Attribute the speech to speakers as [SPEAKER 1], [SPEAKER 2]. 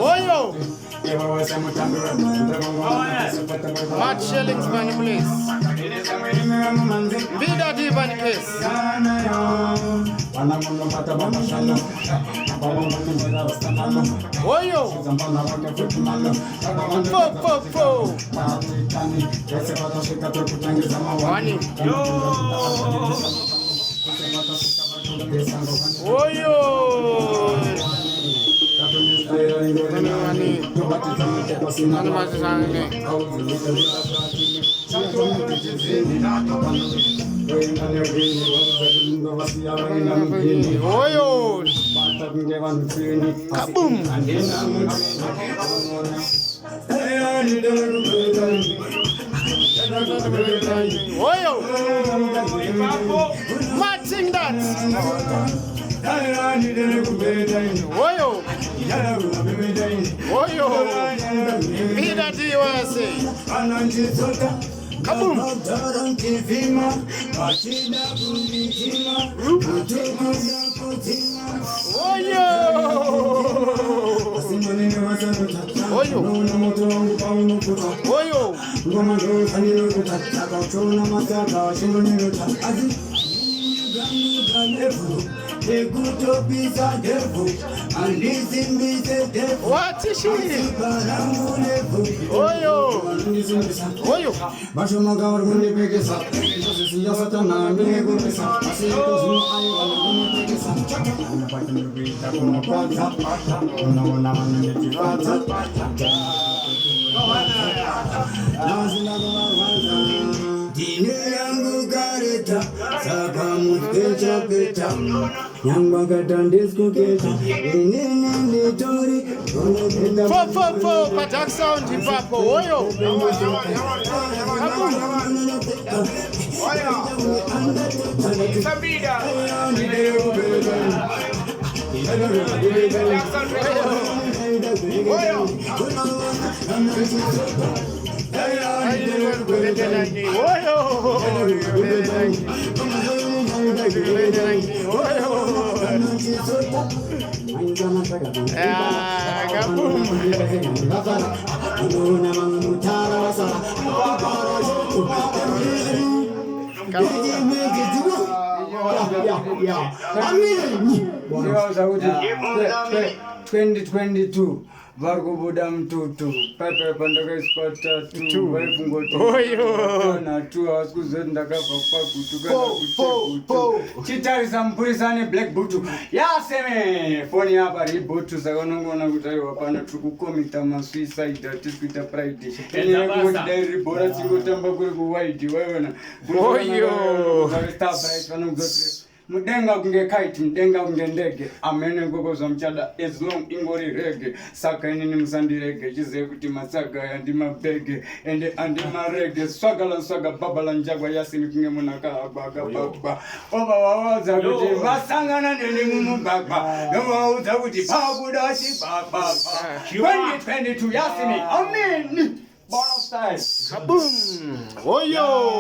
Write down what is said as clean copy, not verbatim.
[SPEAKER 1] Oyo! Maad shillings, man, please. Mbida divan case. Oyo! Fo. Wani. Oyo! Oyo! Kaboom! Oyo! Maad sing that! Oyo! Oyo! Mbida USA! Kaboom! Oyo! Oyo! Oyo! What is she? Oyo! Oyo! Fo, Patak sound hip hop. Oyo!
[SPEAKER 2] Twenty 22 Vargobuda mtutu Pepe pandaka spata 2 Waifungo 2 na 2 hours kuzenda kafa kwa kutuka Chitari sampurisane black butu Yaseme Foni hapa ributu Sakonongo na kutari wapana Tukukomita ma suicide Tiskuita pride Enya kuhidai ribora Chikotamba kuri kuwaiti Wewe Oyo Star price Wanongotre Mudenga kunge kite, mudenga kunge ndege Amene ngoko za mchada as long ingori rege Saka inini msandi rege Jize kuti masaka ya ndima bege Ende andima rege Swaga babala njagwa Yasini kunge munaka Baba wawaza kuti Masangana nini mumu baba Wawaza kuti Pabudashi baba 2022 Yasini Amen Bonus style
[SPEAKER 1] Kaboom! Oyo!